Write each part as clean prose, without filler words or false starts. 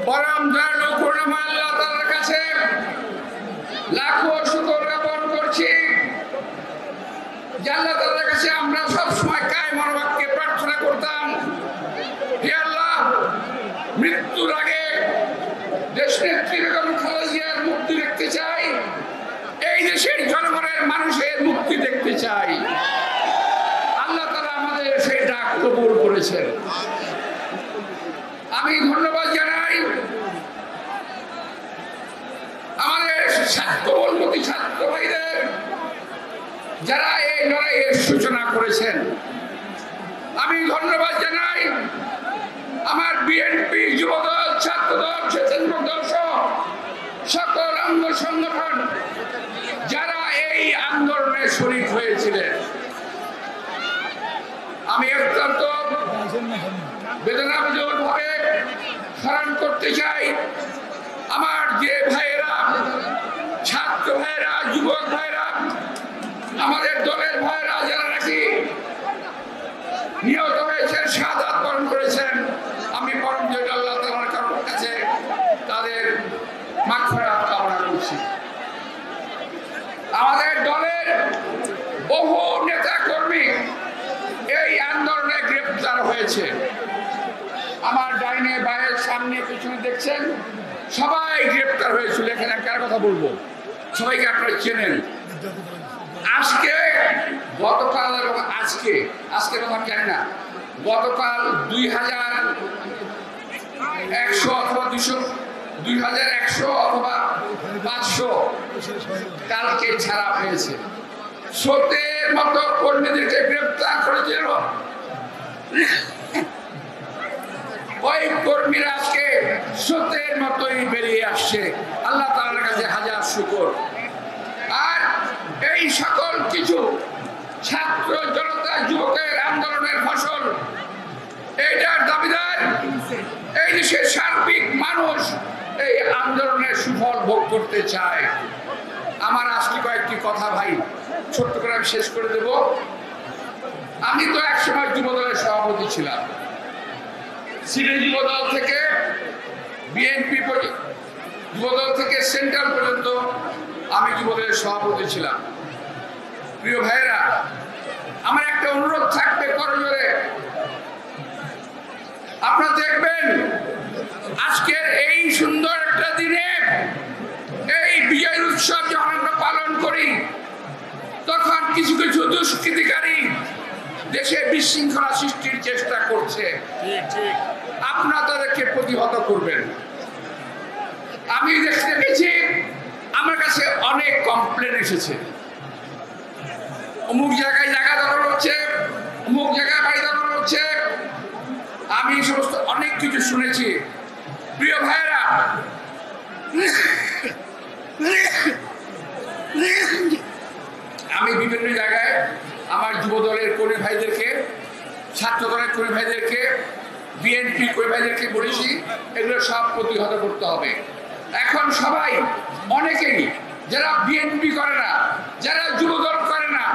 পরম দয়ালু করুণাময় আল্লাহ তাআলার কাছে লাখো শুকর জ্ঞাপন করছি যে আল্লাহ তাআলার কাছে আমরা সব সময় কায় মনোবাক্যে প্রার্থনা করতাম, হে আল্লাহ, মৃত্যুর আগে দেশ নেত্রী বেগম খালেদা জিয়ার মুক্তি দেখতে চাই, এই দেশের জনগণের মানুষের মুক্তি দেখতে চাই। আল্লাহ তাআলা আমাদের সেই ডাক কবুল করেছেন। আমি ধন্যবাদ জানাই আমাদের ছাত্রবন্ধী ছাত্র ভাইদের যারা এই লড়াইয়ের সূচনা করেছেন। আমি ধন্যবাদ জানাই আমার বিএনপি, যুবদল, ছাত্রদল, স্বেচ্ছাসেবক দল সহ সকল অঙ্গ সংগঠন যারা এই আন্দোলনে শরীক হয়েছিলেন। আমি অত্যন্ত বেদনাবিধুর ভাবে স্মরণ করতে চাই আমার যে ভাইয়েরা, ছাত্র ভাইয়েরা, যুবক ভাইয়েরা, আমাদের দলের ভাইয়েরা যারা নাকি নিহত হয়েছেন, শাহাদাত বরণ করেছেন। আমি পরম দয়ালু আল্লাহ তাআলার কাছে তাদের মাগফিরাত কামনা করছি। আমাদের দলের বহু নেতা কর্মী এই আন্দোলনে গ্রেফতার হয়েছে। আমার ডাইনে বায়ের সামনে পিছনে দেখছেন সবাই গ্রেফতার হয়েছিল। এখানে কার কথা বলবো, সবাইকে আপনারা চেনেন। আজকে গতকাল এবং আজকে কথা জানি না, গতকাল 2100 অথবা 200, 2100 অথবা 500 কালকে ছাড়া হয়েছে। স্রোতের মতো কর্মীদেরকে গ্রেফতার করেছিল। ওই কর্মীরা আজকে স্রোতের মতোই বেরিয়ে আসছে। আল্লাহ তাআলার কাছে হাজার শুকর। আর এই সকল কিছু ছাত্র জনতা যুবকের আন্দোলনের ফসল, এইটার দাবিদার এই দেশের সার্বিক মানুষ এই আন্দোলনের সুফল ভোগ করতে চায়। আমার আজকে কয়েকটি কথা ভাই ছোট্ট করে আমি শেষ করে দেব। আমি তো একসময় যুবদলের সভাপতি ছিলাম। সিলেট যুবদল থেকে বিএনপি যুবদল থেকে সেন্ট্রাল পর্যন্ত আমি যুবদলের সভাপতি ছিলাম। প্রিয় ভাইরা, আমার একটা অনুরোধ থাকবে করজোরে, আপনারা দেখবেন আজকের এই সুন্দর একটা দিনে এই বিজয়ের উৎসব যখন আমরা পালন করি, তখন কিছু কিছু দুষ্কৃতিকারী দেশে বিশৃঙ্খলা সৃষ্টির চেষ্টা করছে। আপনারা তাদেরকে প্রতিহত করবেন। আমি দেখেছি আমার কাছে অনেক কমপ্লেন এসেছে, অমুক জায়গায় জায়গা দখল হচ্ছে, অমুক জায়গায় বাড়ি দখল হচ্ছে। আমি সমস্ত অনেক কিছু শুনেছি। প্রিয় ভাইয়েরা, আমি বিভিন্ন জায়গায় আমার যুবদলের কর্মী ভাইদেরকে, ছাত্র দলের কর্মী ভাইদেরকে, বিএনপি কর্মী ভাইদেরকে বলেছি এগুলো সব প্রতিহত করতে হবে। এখন সবাই, অনেকেই যারা বিএনপি করে না, যারা যুবদল করে না,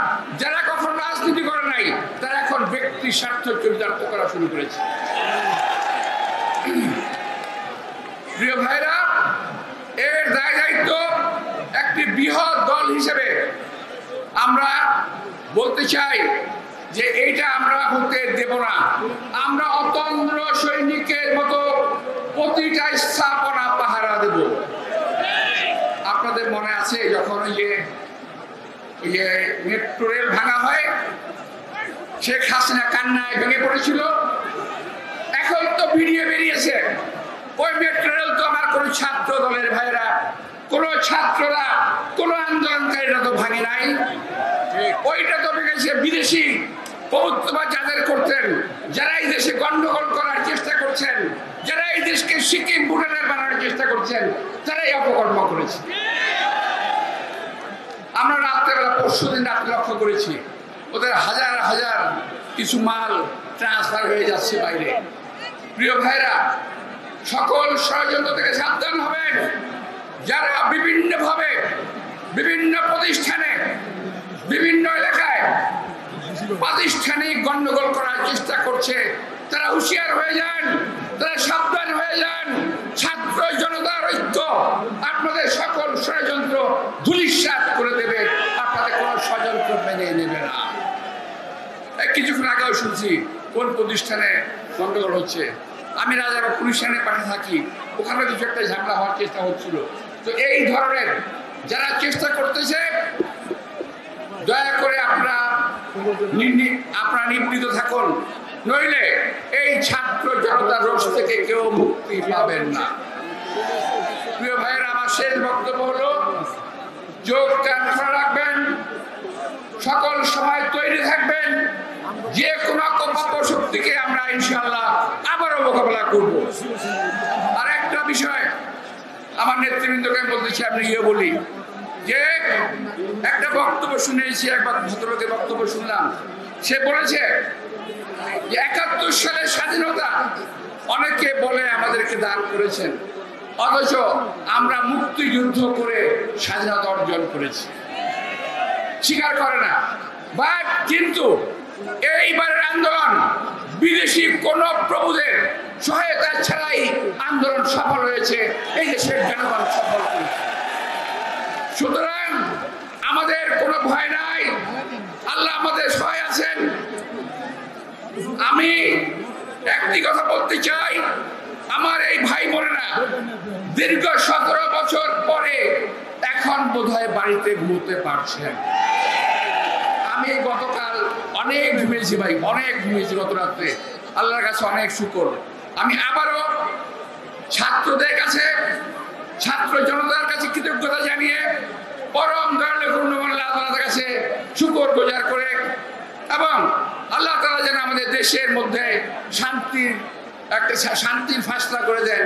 যারা কখনো রাজনীতি করে নাই, তারা এখন ব্যক্তি স্বার্থ চরিতার্থ করা শুরু করেছে। প্রিয় ভাইরা, এর দায় দায়িত্ব একটি বৃহৎ দল হিসেবে আমরা বলতে চাই যে এইটা আমরা হতে দেব না। আমরা অতন্দ্র সৈনিকের মতো প্রতিটা স্থাপনা পাহারা দেব। আপনাদের মনে আছে যখন ওই যে মেট্রো রেল ভাঙা হয়, শেখ হাসিনা কান্নায় ভেঙে পড়েছিল। এখন তো ভিডিও বেরিয়েছে, ওই মেট্রো রেল তো আমার কোনো ছাত্র দলের ভাইরা, কোনো ছাত্ররা, কোনো আন্দোলনকারীরা তো ভাঙে নাই। ওইটা তো ভেঙেছে বিদেশি প্রভুত্ববাদ যাদের করতেন, যারা এই দেশে গন্ডগোল করার চেষ্টা করছেন, যারা এই দেশকে সিকিম ভুটানের বানানোর চেষ্টা করছেন, তারাই অপকর্ম করেছে। আমরা রাত্রেবেলা পরশুদিন রাত্রে লক্ষ্য করেছি ওদের হাজার হাজার কিছু মাল ট্রান্সফার হয়ে যাচ্ছে বাইরে। প্রিয় ভাইরা, সকল ষড়যন্ত্র থেকে সাবধান হবেন। যারা বিভিন্নভাবে বিভিন্ন প্রতিষ্ঠানে, বিভিন্ন এলাকায় প্রাতিষ্ঠানিক গন্ডগোল করার চেষ্টা করছে, তারা হুঁশিয়ার হয়ে যান, তারা সাবধান হয়ে যান। ছাত্র ছাত্র জনতার ঐক্য আপনাদের সকল ষড়যন্ত্র ধূলিসাৎ করে দেবে, আপনাদের কোনো ষড়যন্ত্র মেনে নেবে না। কিছুক্ষণ আগেও শুনছি কোন প্রতিষ্ঠানে গন্ডগোল হচ্ছে। আমি রাজারা পুলিশের পাশে থাকি, ওখানে কিছু একটা ঝামেলা হওয়ার চেষ্টা হচ্ছিল। তো এই ধরনের যারা চেষ্টা করতেছে, দয়া করে আপনারা নিবৃত থাকুন, নইলে এই ছাত্র জনতার রোষ থেকে কেউ মুক্তি পাবেন না। প্রিয় ভাইয়েরা, আমার শেষ বক্তব্য হলো যোগ খোলা রাখবেন, সকল সময় তৈরি থাকবেন, যে কোনো অপশক্তিকে আমরা ইনশাআল্লাহ আবারও মোকাবেলা করব। আর একটা বিষয় আমার নেতৃবৃন্দকে বলতেছি, আমি বলি যে একটা বক্তব্য শুনেছি, একবার ভদ্রলোকের বক্তব্য শুনলাম, সে বলেছে যে ৭১ সালের স্বাধীনতা অনেকে বলে আমাদেরকে দান করেছেন, অথচ আমরা মুক্তিযুদ্ধ করে স্বাধীনতা অর্জন করেছি, স্বীকার করে না। বাট কিন্তু এইবারের আন্দোলন বিদেশি কোন প্রভুদের সহায়তা ছাড়াই আন্দোলন সফল হয়েছে, এই দেশের জনগণ সফল করেছে। সুতরাং আমাদের কোনো ভয় নাই, আল্লাহ আমাদের সহায় আছেন। আমি একটি কথা বলতে চাই, আমার এই ভাই বোনেরা দীর্ঘ ১৭ বছর পরে এখন বোধহয় বাড়িতে ঘুমোতে পারছেন। আমি গতকাল অনেক ঘুমিয়েছি ভাই, অনেক ঘুমিয়েছি গত রাত্রে, আল্লাহর কাছে অনেক শুকর। আমি আবারও ছাত্রদের কাছে, ছাত্র জনতার কাছে কৃতজ্ঞতা জানিয়ে পরম দয়ালু আল্লাহ তাআলার কাছে শুকর গুজার করে, এবং আল্লাহ তাআলা যেন আমাদের দেশের মধ্যে শান্তির ফয়সালা করে দেন।